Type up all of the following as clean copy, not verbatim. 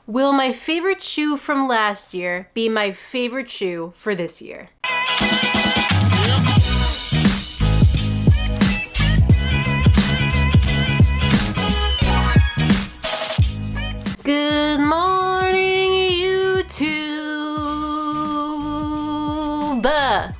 Will my favorite shoe from last year be my favorite shoe for this year? Good morning, YouTube.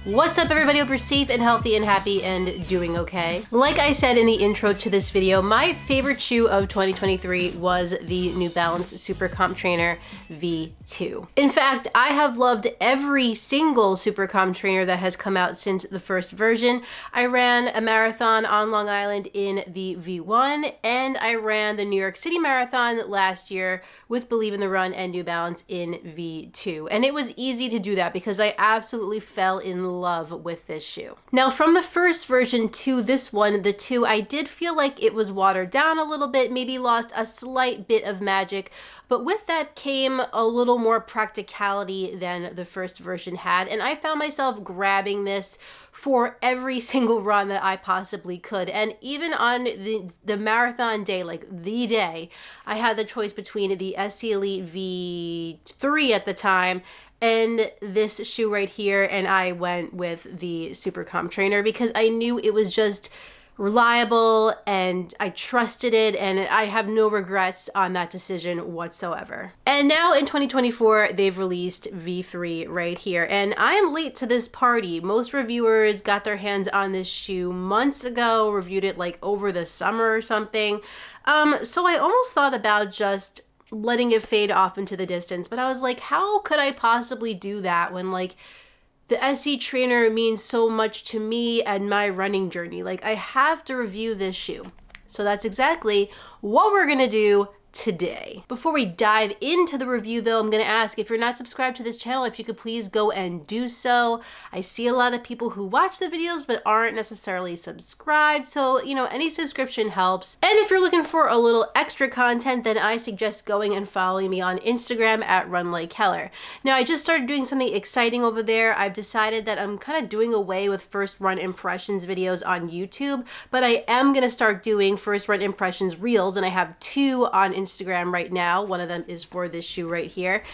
What's up, everybody? Hope you're safe and healthy and happy and doing okay. Like I said in the intro to this video, my favorite shoe of 2023 was the New Balance Super Comp Trainer V2. In fact, I have loved every single Super Comp Trainer that has come out since the first version. I ran a marathon on Long Island in the V1, and I ran the New York City Marathon last year with Believe in the Run and New Balance in V2. And it was easy to do that because I absolutely fell in love with this shoe. Now, from the first version to this one, the 2, I did feel like it was watered down a little bit, maybe lost a slight bit of magic, but with that came a little more practicality than the first version had, and I found myself grabbing this for every single run that I possibly could. And even on the marathon day, like the day, I had the choice between the SC Elite V3 at the time and this shoe right here, and I went with the Super Comp Trainer because I knew it was just reliable and I trusted it, and I have no regrets on that decision whatsoever. And now in 2024, they've released V3 right here, and I am late to this party. Most reviewers got their hands on this shoe months ago, reviewed it like over the summer or something. So I almost thought about just letting it fade off into the distance, but I was like, how could I possibly do that when like the SC Trainer means so much to me and my running journey? Like, I have to review this shoe. So that's exactly what we're gonna do today. Before we dive into the review though, I'm gonna ask, if you're not subscribed to this channel, if you could please go and do so. I see a lot of people who watch the videos but aren't necessarily subscribed, so you know, any subscription helps. And if you're looking for a little extra content, then I suggest going and following me on Instagram at @RunLikeHeller. Now, I just started doing something exciting over there. I've decided that I'm kind of doing away with first run impressions videos on YouTube, but I am gonna start doing first run impressions reels, and I have 2 on Instagram right now. One of them is for this shoe right here.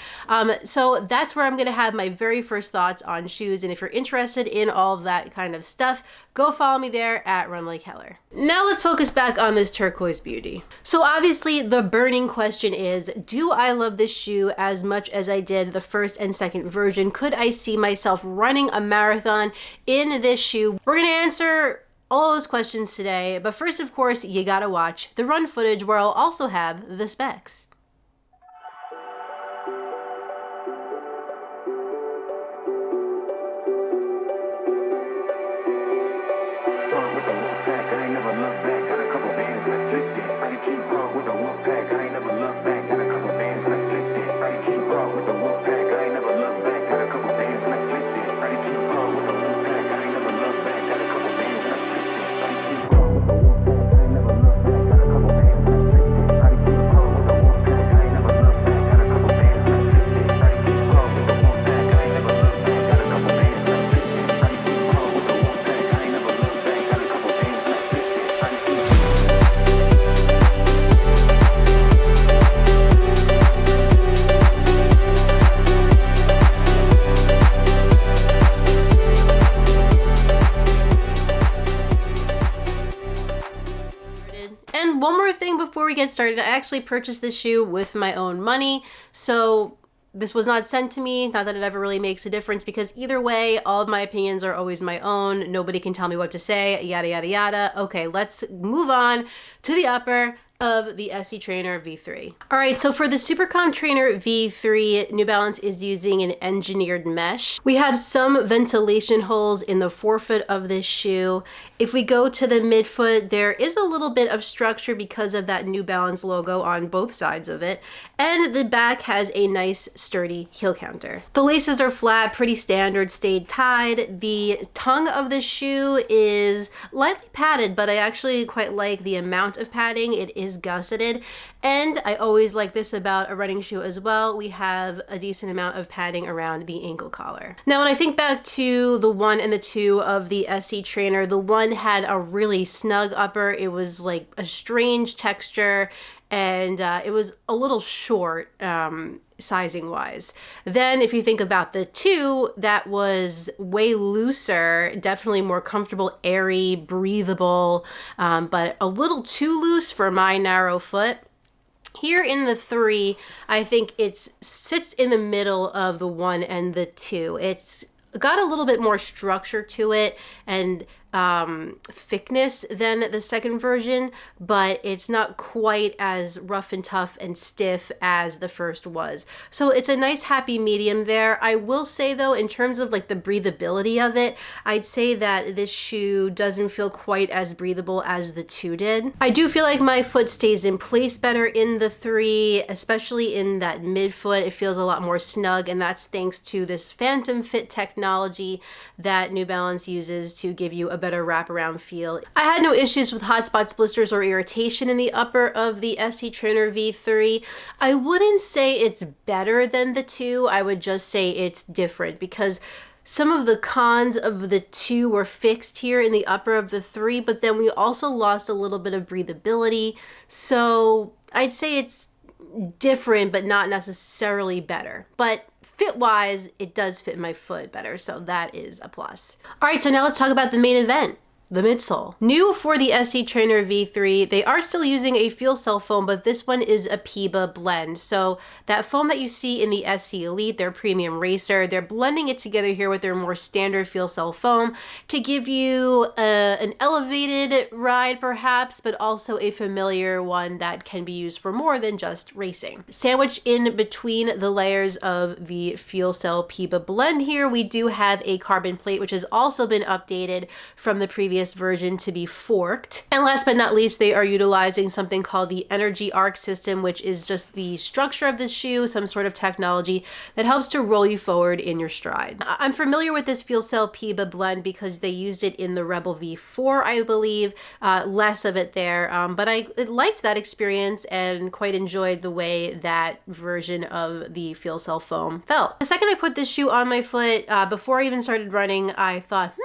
So that's where I'm gonna have my very first thoughts on shoes, and if you're interested in all of that kind of stuff, go follow me there at RunLikeHeller. Now let's focus back on this turquoise beauty. So obviously the burning question is, do I love this shoe as much as I did the first and second version? Could I see myself running a marathon in this shoe? We're gonna answer all those questions today, but first, of course, you gotta watch the run footage where I'll also have the specs. And one more thing before we get started, I actually purchased this shoe with my own money, so this was not sent to me. Not that it ever really makes a difference, because either way, all of my opinions are always my own. Nobody can tell me what to say, yada, yada, yada. Okay, let's move on to the upper of the SC Trainer V3. All right, so for the Super Comp Trainer V3, New Balance is using an engineered mesh. We have some ventilation holes in the forefoot of this shoe. If we go to the midfoot, there is a little bit of structure because of that New Balance logo on both sides of it. And the back has a nice sturdy heel counter. The laces are flat, pretty standard, stayed tied. The tongue of the shoe is lightly padded, but I actually quite like the amount of padding. It is gusseted, and I always like this about a running shoe as well. We have a decent amount of padding around the ankle collar. Now, when I think back to the 1 and the 2 of the SC Trainer, the 1 had a really snug upper. It was like a strange texture, and it was a little short sizing wise. Then if you think about the 2, that was way looser, definitely more comfortable, airy, breathable, but a little too loose for my narrow foot. Here in the 3, I think it sits in the middle of the 1 and the 2. It's got a little bit more structure to it and thickness than the second version, but it's not quite as rough and tough and stiff as the first was. So it's a nice happy medium there. I will say though, in terms of like the breathability of it, I'd say that this shoe doesn't feel quite as breathable as the 2 did. I do feel like my foot stays in place better in the 3, especially in that midfoot. It feels a lot more snug, and that's thanks to this Phantom Fit technology that New Balance uses to give you a better wraparound feel. I had no issues with hot spots, blisters, or irritation in the upper of the ST Trainer V3. I wouldn't say it's better than the 2. I would just say it's different, because some of the cons of the 2 were fixed here in the upper of the 3, but then we also lost a little bit of breathability. So I'd say it's different, but not necessarily better. But fit-wise, it does fit my foot better, so that is a plus. All right, so now let's talk about the main event, the midsole. New for the ST Trainer V3, they are still using a FeelCell foam, but this one is a PIBA blend. So that foam that you see in the SC Elite, their premium racer, they're blending it together here with their more standard FeelCell foam to give you an elevated ride perhaps, but also a familiar one that can be used for more than just racing. Sandwiched in between the layers of the FeelCell PIBA blend here, we do have a carbon plate, which has also been updated from the previous version to be forked. And last but not least, they are utilizing something called the Energy Arc system, which is just the structure of the shoe, some sort of technology that helps to roll you forward in your stride. I'm familiar with this FeelCell PIBA blend because they used it in the Rebel V4, I believe, less of it there, but I liked that experience and quite enjoyed the way that version of the FeelCell foam felt. The second I put this shoe on my foot, before I even started running, I thought,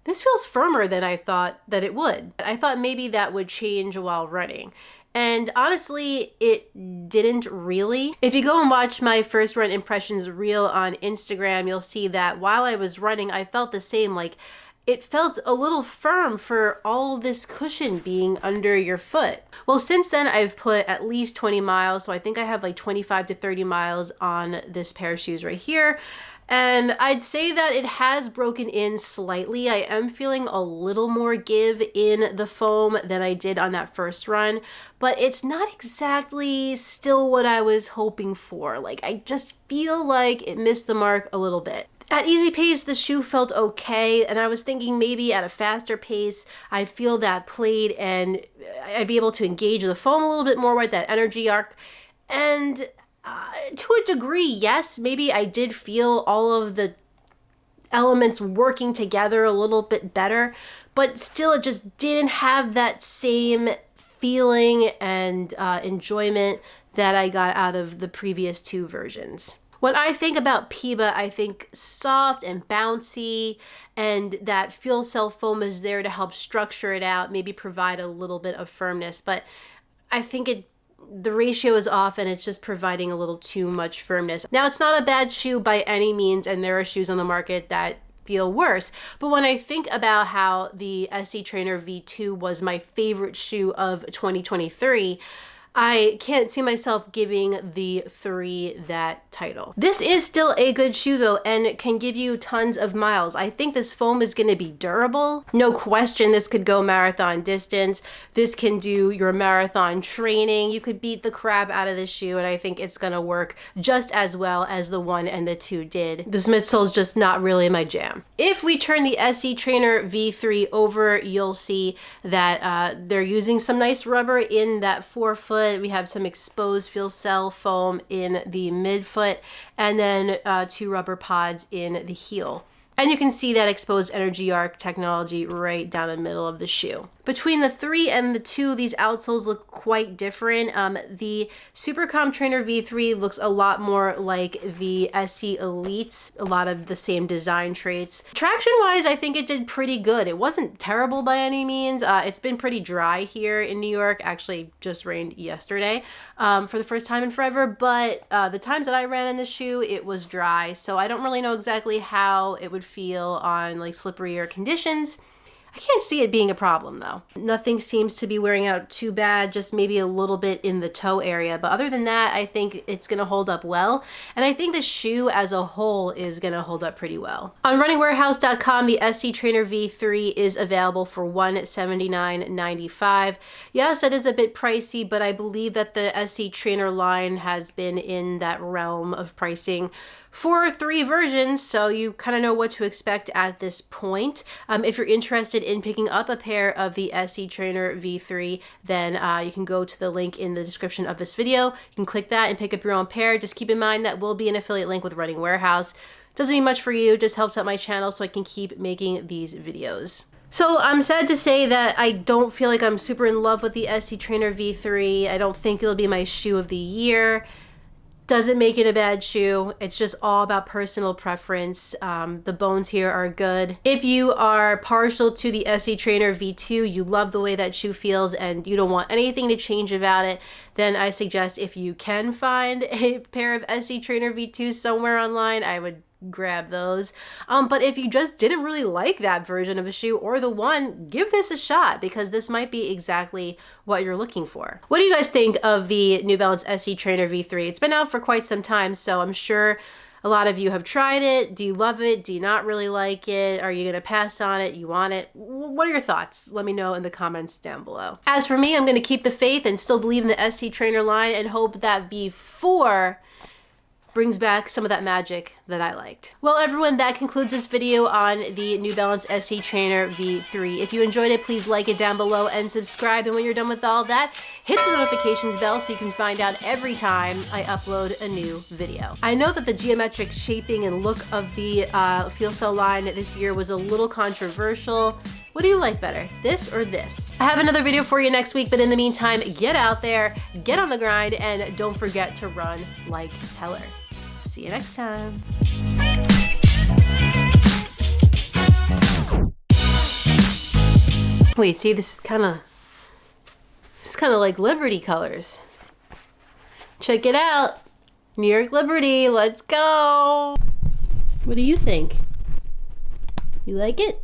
this feels firmer than I thought that it would. I thought maybe that would change while running. And honestly, it didn't really. If you go and watch my first run impressions reel on Instagram, you'll see that while I was running, I felt the same, like it felt a little firm for all this cushion being under your foot. Well, since then I've put at least 20 miles, so I think I have like 25 to 30 miles on this pair of shoes right here. And I'd say that it has broken in slightly. I am feeling a little more give in the foam than I did on that first run, but it's not exactly still what I was hoping for. Like, I just feel like it missed the mark a little bit. At easy pace, the shoe felt okay, and I was thinking maybe at a faster pace, I'd feel that plate and I'd be able to engage the foam a little bit more with that energy arc. And to a degree, yes, maybe I did feel all of the elements working together a little bit better, but still it just didn't have that same feeling and enjoyment that I got out of the previous 2 versions. When I think about PIBA, I think soft and bouncy, and that FeelCell foam is there to help structure it out, maybe provide a little bit of firmness, but I think the ratio is off and it's just providing a little too much firmness. Now, it's not a bad shoe by any means, and there are shoes on the market that feel worse. But when I think about how the SC Trainer V2 was my favorite shoe of 2023, I can't see myself giving the 3 that title. This is still a good shoe though, and it can give you tons of miles. I think this foam is going to be durable. No question, this could go marathon distance. This can do your marathon training. You could beat the crap out of this shoe, and I think it's going to work just as well as the 1 and the 2 did. This midsole is just not really my jam. If we turn the SC Trainer V3 over, you'll see that they're using some nice rubber in that forefoot. We have some exposed FeelCell foam in the midfoot, and then 2 rubber pods in the heel. And you can see that exposed energy arc technology right down the middle of the shoe. Between the 3 and the 2, these outsoles look quite different. The Super Comp Trainer V3 looks a lot more like the SC Elites, a lot of the same design traits. Traction-wise, I think it did pretty good. It wasn't terrible by any means. It's been pretty dry here in New York. Actually, just rained yesterday for the first time in forever, but the times that I ran in the shoe, it was dry, so I don't really know exactly how it would feel on like slipperier conditions. I can't see it being a problem though. Nothing seems to be wearing out too bad, just maybe a little bit in the toe area. But other than that, I think it's gonna hold up well. And I think the shoe as a whole is gonna hold up pretty well. On runningwarehouse.com, the SC Trainer V3 is available for $179.95. Yes, it is a bit pricey, but I believe that the SC Trainer line has been in that realm of pricing for 3 versions, so you kind of know what to expect at this point. If you're interested in picking up a pair of the SC Trainer V3, then you can go to the link in the description of this video. You can click that and pick up your own pair. Just keep in mind that will be an affiliate link with Running Warehouse. Doesn't mean much for you, just helps out my channel so I can keep making these videos. So I'm sad to say that I don't feel like I'm super in love with the SC Trainer V3. I don't think it'll be my shoe of the year. Doesn't make it a bad shoe. It's just all about personal preference. The bones here are good. If you are partial to the SC Trainer V2, you love the way that shoe feels and you don't want anything to change about it, then I suggest if you can find a pair of SC Trainer V2s somewhere online, I would grab those. But if you just didn't really like that version of a shoe or the one, give this a shot because this might be exactly what you're looking for. What do you guys think of the New Balance SC Trainer V3? It's been out for quite some time, so I'm sure a lot of you have tried it. Do you love it? Do you not really like it? Are you gonna pass on it? You want it? What are your thoughts? Let me know in the comments down below. As for me, I'm gonna keep the faith and still believe in the SC Trainer line and hope that V4 brings back some of that magic that I liked. Well, everyone, that concludes this video on the New Balance SC Trainer V3. If you enjoyed it, please like it down below and subscribe. And when you're done with all that, hit the notifications bell so you can find out every time I upload a new video. I know that the geometric shaping and look of the Feel So line this year was a little controversial. What do you like better, this or this? I have another video for you next week, but in the meantime, get out there, get on the grind, and don't forget to run like Heller. See you next time. Wait, see, this is kind of like Liberty colors. Check it out. New York Liberty, let's go. What do you think? You like it?